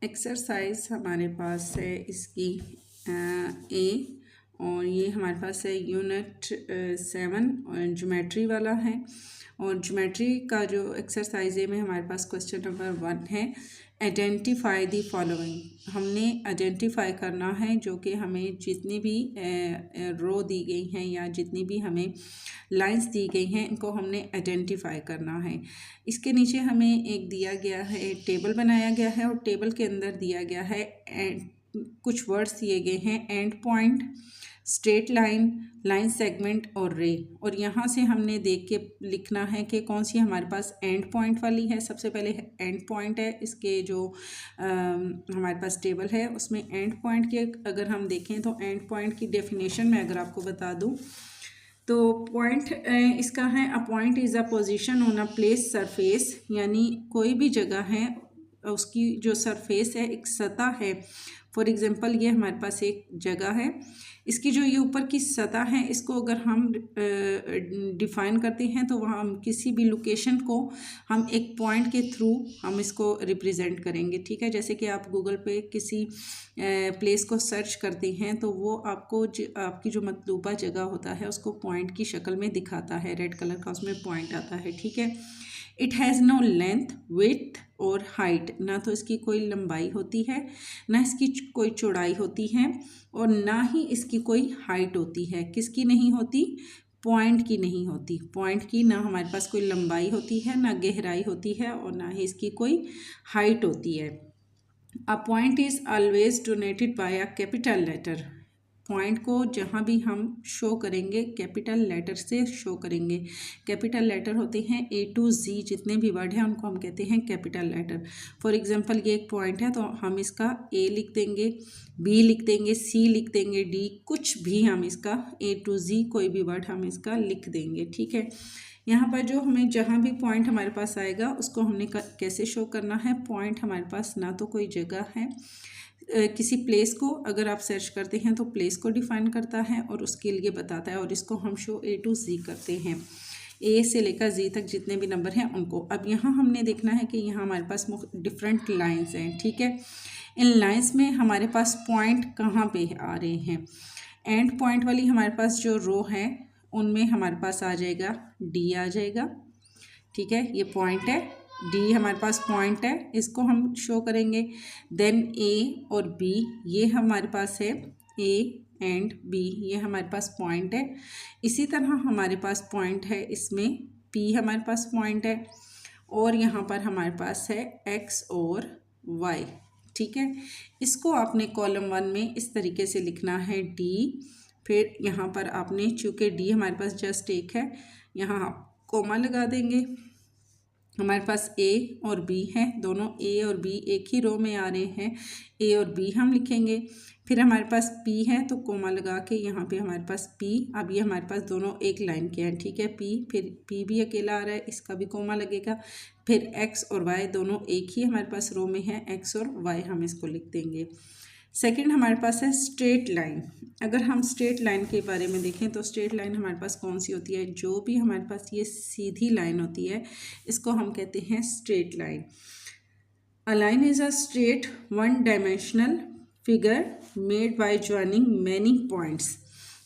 Exercise हमारे पास है इसकी ए, और ये हमारे पास है यूनिट 7 और ज्योमेट्री वाला है। और ज्योमेट्री का जो एक्सरसाइज है में हमारे पास क्वेश्चन नंबर 1 है, आइडेंटिफाई द फॉलोइंग। हमने आइडेंटिफाई करना है जो कि हमें जितनी भी रो दी गई हैं या जितनी भी हमें लाइंस दी गई हैं इनको हमने आइडेंटिफाई करना है। इसके नीचे हमें एक दिया गया है, टेबल बनाया गया है और टेबल के अंदर दिया गया है कुछ वर्ड्स दिए गए हैं, and point, straight line, line segment और रे। और यहाँ से हमने देख के लिखना है कि कौन सी हमारे पास एंड पॉइंट वाली है। सबसे पहले एंड पॉइंट है, इसके जो हमारे पास टेबल है उसमें एंड पॉइंट के अगर हम देखें तो एंड पॉइंट की डेफिनेशन मैं अगर आपको बता दूँ तो पॉइंट इसका है, a point is a position on a place surface, यानी कोई भी जगह है उसकी जो सरफेस है एक सतह है। फॉर एग्जांपल ये हमारे पास एक जगह है, इसकी जो ये ऊपर की सतह है इसको अगर हम डिफ़ाइन करते हैं तो वहाँ हम किसी भी लोकेशन को हम एक पॉइंट के थ्रू हम इसको रिप्रेजेंट करेंगे। ठीक है, जैसे कि आप गूगल पे किसी प्लेस को सर्च करते हैं तो वो आपको आपकी जो मतलूबा जगह होता है उसको पॉइंट की शक्ल में दिखाता है, रेड कलर का उसमें पॉइंट आता है। ठीक है, it has no length, width और हाइट, ना तो इसकी कोई लंबाई होती है, ना इसकी कोई चौड़ाई होती है और ना ही इसकी कोई हाइट होती है। किसकी नहीं होती? पॉइंट की नहीं होती। पॉइंट की ना हमारे पास कोई लंबाई होती है, ना गहराई होती है और ना ही इसकी कोई हाइट होती है। A point is always donated by a capital letter. Point को जहाँ भी हम शो करेंगे कैपिटल लेटर से शो करेंगे। कैपिटल लेटर होते हैं A to Z, जितने भी वर्ड हैं उनको हम कहते हैं कैपिटल लेटर। फॉर एग्जांपल ये एक पॉइंट है तो हम इसका A लिख देंगे, B लिख देंगे, C लिख देंगे, D, कुछ भी हम इसका A to Z कोई भी वर्ड हम इसका लिख देंगे। ठीक है, यहाँ पर जो हमें जहाँ भी पॉइंट हमारे पास आएगा उसको हमने कैसे शो करना है। पॉइंट हमारे पास ना तो कोई जगह है, किसी प्लेस को अगर आप सर्च करते हैं तो प्लेस को डिफ़ाइन करता है और उसके लिए बताता है और इसको हम शो A to Z करते हैं, A से लेकर Z तक जितने भी नंबर हैं उनको। अब यहाँ हमने देखना है कि यहाँ हमारे पास डिफरेंट लाइंस हैं। ठीक है, इन लाइंस में हमारे पास पॉइंट कहाँ पे आ रहे हैं। एंड पॉइंट वाली हमारे पास जो रो है उनमें हमारे पास आ जाएगा D आ जाएगा। ठीक है, ये पॉइंट है, D हमारे पास पॉइंट है, इसको हम शो करेंगे। देन A और B ये हमारे पास है, A एंड B ये हमारे पास पॉइंट है। इसी तरह हमारे पास पॉइंट है इसमें P हमारे पास पॉइंट है और यहाँ पर हमारे पास है X और Y। ठीक है, इसको आपने कॉलम 1 में इस तरीके से लिखना है D, फिर यहाँ पर आपने चूँकि D हमारे पास जस्ट एक है यहाँ कोमा लगा देंगे। हमारे पास A और B है, दोनों A और B एक ही रो में आ रहे हैं, A और B हम लिखेंगे। फिर हमारे पास P है तो कोमा लगा के यहाँ पे हमारे पास P, अब ये हमारे पास दोनों एक लाइन के हैं। ठीक है, P, फिर P भी अकेला आ रहा है, इसका भी कोमा लगेगा। फिर X और Y दोनों एक ही हमारे पास रो में है, X और Y हम इसको लिख देंगे। सेकंड हमारे पास है स्ट्रेट लाइन। अगर हम स्ट्रेट लाइन के बारे में देखें तो स्ट्रेट लाइन हमारे पास कौन सी होती है, जो भी हमारे पास ये सीधी लाइन होती है इसको हम कहते हैं straight line. A line is a straight one dimensional figure made by joining many points.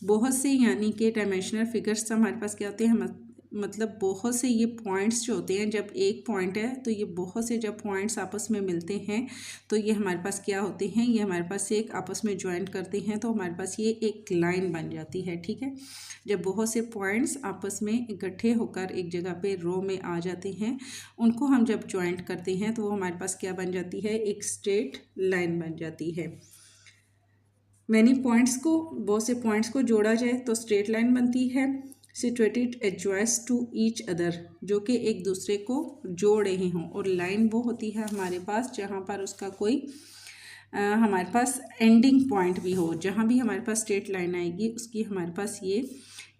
बहुत से यानी कि डायमेंशनल फिगर्स हमारे पास क्या होते हैं, मतलब बहुत से ये पॉइंट्स जो होते हैं, जब एक पॉइंट है तो ये बहुत से जब पॉइंट्स आपस में मिलते हैं तो ये हमारे पास क्या होते हैं, ये हमारे पास एक आपस में ज्वाइंट करते हैं तो हमारे पास ये एक लाइन बन जाती है। ठीक है, जब बहुत से पॉइंट्स आपस में इकट्ठे होकर एक जगह पे रो में आ जाते हैं उनको हम जब ज्वाइंट करते हैं तो वो हमारे पास क्या बन जाती है, एक स्ट्रेट लाइन बन जाती है। मैनी पॉइंट्स को, बहुत से पॉइंट्स को जोड़ा जाए तो स्ट्रेट लाइन बनती है। सिचुएटेड एडजॉइस टू ईच अदर, जो कि एक दूसरे को जोड़ रहे हों, और लाइन वो होती है हमारे पास जहाँ पर उसका कोई हमारे पास एंडिंग पॉइंट भी हो। जहाँ भी हमारे पास स्ट्रेट लाइन आएगी उसकी हमारे पास ये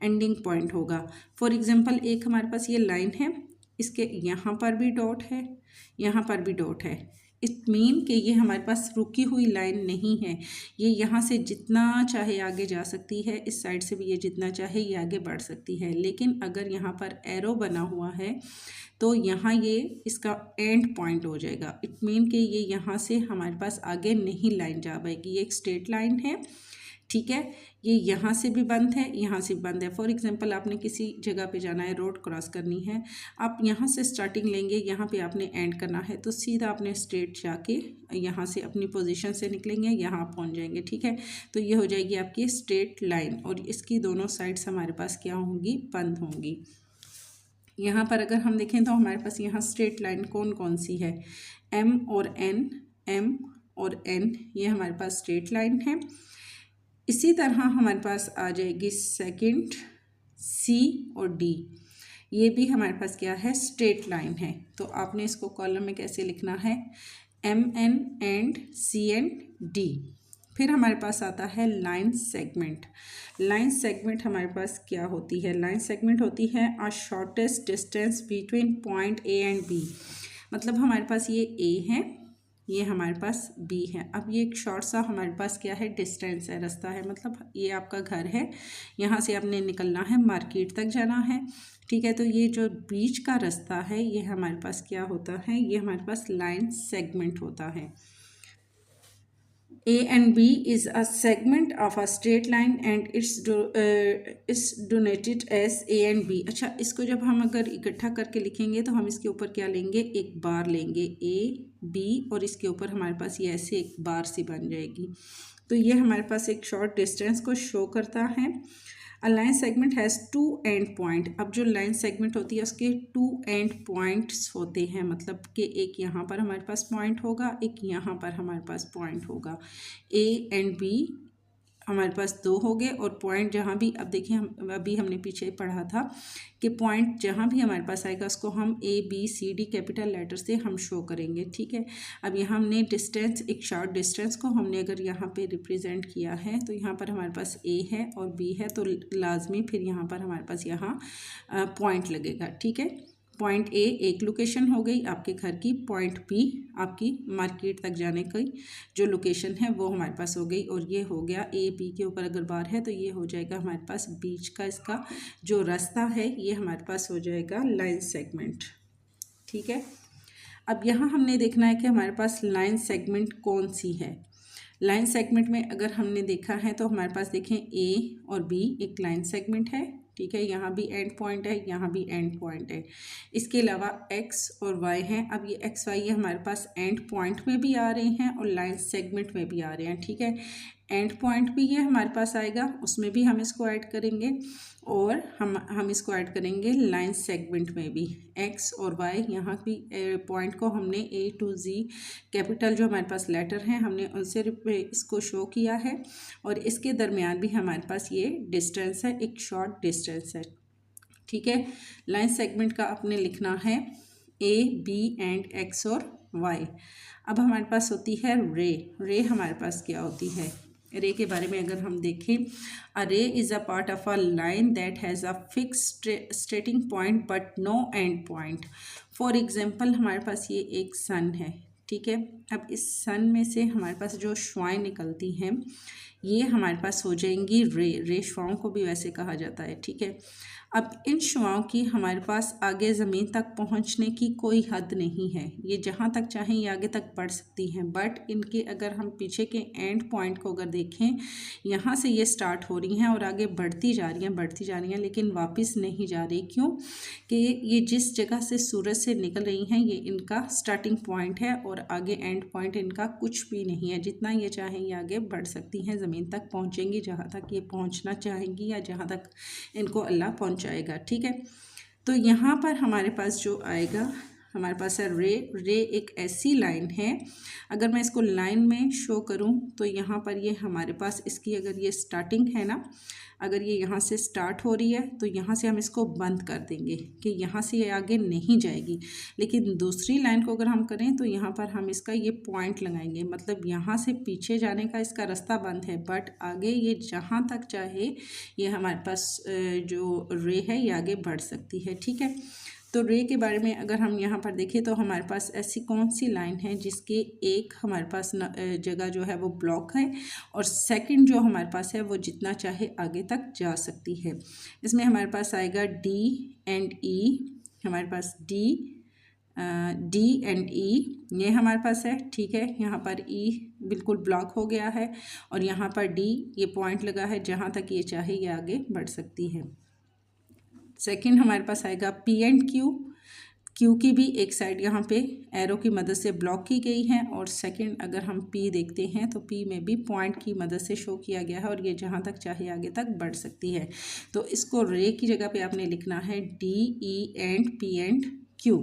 एंडिंग पॉइंट होगा। फॉर एग्जांपल एक हमारे पास ये लाइन है, इसके यहाँ पर भी डॉट है, यहाँ पर भी डॉट है, इट मीन कि ये हमारे पास रुकी हुई लाइन नहीं है, ये यहाँ से जितना चाहे आगे जा सकती है, इस साइड से भी ये जितना चाहे ये आगे बढ़ सकती है। लेकिन अगर यहाँ पर एरो बना हुआ है तो यहाँ ये इसका एंड पॉइंट हो जाएगा। इट मीन कि ये यहाँ से हमारे पास आगे नहीं लाइन जा पाएगी। ये एक स्ट्रेट लाइन है, ठीक है। ये यहाँ से भी बंद है, यहाँ से भी बंद है। फॉर एग्जांपल आपने किसी जगह पे जाना है, रोड क्रॉस करनी है, आप यहाँ से स्टार्टिंग लेंगे, यहाँ पे आपने एंड करना है, तो सीधा आपने स्ट्रेट जाके यहाँ से अपनी पोजीशन से निकलेंगे, यहाँ पहुँच जाएंगे, ठीक है। तो ये हो जाएगी आपकी स्ट्रेट लाइन और इसकी दोनों साइड्स हमारे पास क्या होंगी, बंद होंगी। यहाँ पर अगर हम देखें तो हमारे पास यहाँ स्ट्रेट लाइन कौन कौन सी है, एम और एन, एम और एन, ये हमारे पास स्ट्रेट लाइन है। इसी तरह हमारे पास आ जाएगी सेकंड, सी और डी, ये भी हमारे पास क्या है, स्ट्रेट लाइन है। तो आपने इसको कॉलम में कैसे लिखना है, M N and C and D. फिर हमारे पास आता है लाइन सेगमेंट। लाइन सेगमेंट हमारे पास क्या होती है, लाइन सेगमेंट होती है a shortest distance between point A and B. मतलब हमारे पास ये ए है, ये हमारे पास बी है। अब ये एक शॉर्ट सा हमारे पास क्या है, डिस्टेंस है, रास्ता है। मतलब ये आपका घर है, यहाँ से आपने निकलना है, मार्केट तक जाना है, ठीक है। तो ये जो बीच का रास्ता है ये हमारे पास क्या होता है, ये हमारे पास लाइन सेगमेंट होता है। A and B is a segment of a straight line and it's denoted as A and B। अच्छा, इसको जब हम अगर इकट्ठा करके लिखेंगे तो हम इसके ऊपर क्या लेंगे, एक बार लेंगे, A B, और इसके ऊपर हमारे पास ये ऐसे एक बार सी बन जाएगी। तो ये हमारे पास एक शॉर्ट डिस्टेंस को शो करता है। A line segment has two end point. अब जो लाइन सेगमेंट होती है उसके टू एंड पॉइंट्स होते हैं, मतलब कि एक यहाँ पर हमारे पास पॉइंट होगा, एक यहाँ पर हमारे पास पॉइंट होगा। ए एंड बी हमारे पास दो हो गए, और पॉइंट जहाँ भी, अब देखिए हम अभी हमने पीछे पढ़ा था कि पॉइंट जहाँ भी हमारे पास आएगा उसको हम A B C D capital letter से हम शो करेंगे, ठीक है। अब यहाँ हमने डिस्टेंस, एक शॉर्ट डिस्टेंस को हमने अगर यहाँ पे रिप्रेजेंट किया है तो यहाँ पर हमारे पास ए है और बी है, तो लाजमी फिर यहाँ पर हमारे पास यहाँ पॉइंट लगेगा, ठीक है। पॉइंट ए एक लोकेशन हो गई आपके घर की, पॉइंट बी आपकी मार्केट तक जाने की जो लोकेशन है वो हमारे पास हो गई, और ये हो गया ए बी के ऊपर अगर बार है तो ये हो जाएगा हमारे पास बीच का इसका जो रास्ता है, ये हमारे पास हो जाएगा लाइन सेगमेंट, ठीक है। अब यहाँ हमने देखना है कि हमारे पास लाइन सेगमेंट कौन सी है। लाइन सेगमेंट में अगर हमने देखा है तो हमारे पास देखें ए और बी एक लाइन सेगमेंट है, ठीक है। यहाँ भी एंड पॉइंट है, यहाँ भी एंड पॉइंट है। इसके अलावा एक्स और वाई हैं। अब ये एक्स वाई ये हमारे पास एंड पॉइंट में भी आ रहे हैं और लाइन सेगमेंट में भी आ रहे हैं, ठीक है। एंड पॉइंट भी ये हमारे पास आएगा, उसमें भी हम इसको ऐड करेंगे, और हम इसको ऐड करेंगे लाइन सेगमेंट में भी। एक्स और वाई यहाँ भी पॉइंट को हमने ए टू जी कैपिटल जो हमारे पास लेटर हैं हमने उनसे इसको शो किया है, और इसके दरमियान भी हमारे पास ये डिस्टेंस है, एक शॉर्ट डिस्टेंस है, ठीक है। लाइन सेगमेंट का आपने लिखना है ए बी एंड एक्स और वाई। अब हमारे पास होती है रे। रे हमारे पास क्या होती है, रे के बारे में अगर हम देखें, a ray is a part of a line that has a fix starting point but no end point. For example हमारे पास ये एक सन है, ठीक है। अब इस सन में से हमारे पास जो शुआएं निकलती हैं ये हमारे पास हो जाएंगी रे। रे शुआओं को भी वैसे कहा जाता है, ठीक है। अब इन शुआओं की हमारे पास आगे ज़मीन तक पहुंचने की कोई हद नहीं है, ये जहां तक चाहें ये आगे तक बढ़ सकती हैं, बट इनके अगर हम पीछे के एंड पॉइंट को अगर देखें, यहाँ से ये स्टार्ट हो रही हैं और आगे बढ़ती जा रही हैं, बढ़ती जा रही हैं, लेकिन वापस नहीं जा रही। क्यों कि ये जिस जगह से सूरज से निकल रही हैं ये इनका स्टार्टिंग पॉइंट है और आगे एंड पॉइंट इनका कुछ भी नहीं है। जितना ये चाहें ये आगे बढ़ सकती हैं, ज़मीन तक पहुँचेंगी जहाँ तक ये पहुँचना चाहेंगी या जहाँ तक इनको अल्लाह पहुँचाएगा, ठीक है। तो यहाँ पर हमारे पास जो आएगा हमारे पास है रे। रे एक ऐसी लाइन है, अगर मैं इसको लाइन में शो करूँ तो यहाँ पर ये हमारे पास इसकी अगर ये स्टार्टिंग है ना, अगर ये यहाँ से स्टार्ट हो रही है तो यहाँ से हम इसको बंद कर देंगे कि यहाँ से ये आगे नहीं जाएगी। लेकिन दूसरी लाइन को अगर हम करें तो यहाँ पर हम इसका ये पॉइंट लगाएंगे, मतलब यहाँ से पीछे जाने का इसका रास्ता बंद है, बट आगे ये जहाँ तक चाहे ये हमारे पास जो रे है ये आगे बढ़ सकती है, ठीक है। तो रे के बारे में अगर हम यहाँ पर देखें तो हमारे पास ऐसी कौन सी लाइन है जिसके एक हमारे पास जगह जो है वो ब्लॉक है और सेकंड जो हमारे पास है वो जितना चाहे आगे तक जा सकती है। इसमें हमारे पास आएगा डी एंड ई, हमारे पास डी एंड ई ये हमारे पास है, ठीक है। यहाँ पर ई बिल्कुल ब्लॉक हो गया है और यहाँ पर डी ये पॉइंट लगा है, जहाँ तक ये चाहे ये आगे बढ़ सकती है। सेकंड हमारे पास आएगा पी एंड क्यू, क्यू की भी एक साइड यहाँ पे एरो की मदद से ब्लॉक की गई है और सेकंड अगर हम पी देखते हैं तो पी में भी पॉइंट की मदद से शो किया गया है और ये जहाँ तक चाहे आगे तक बढ़ सकती है। तो इसको रे की जगह पे आपने लिखना है D E and P and Q.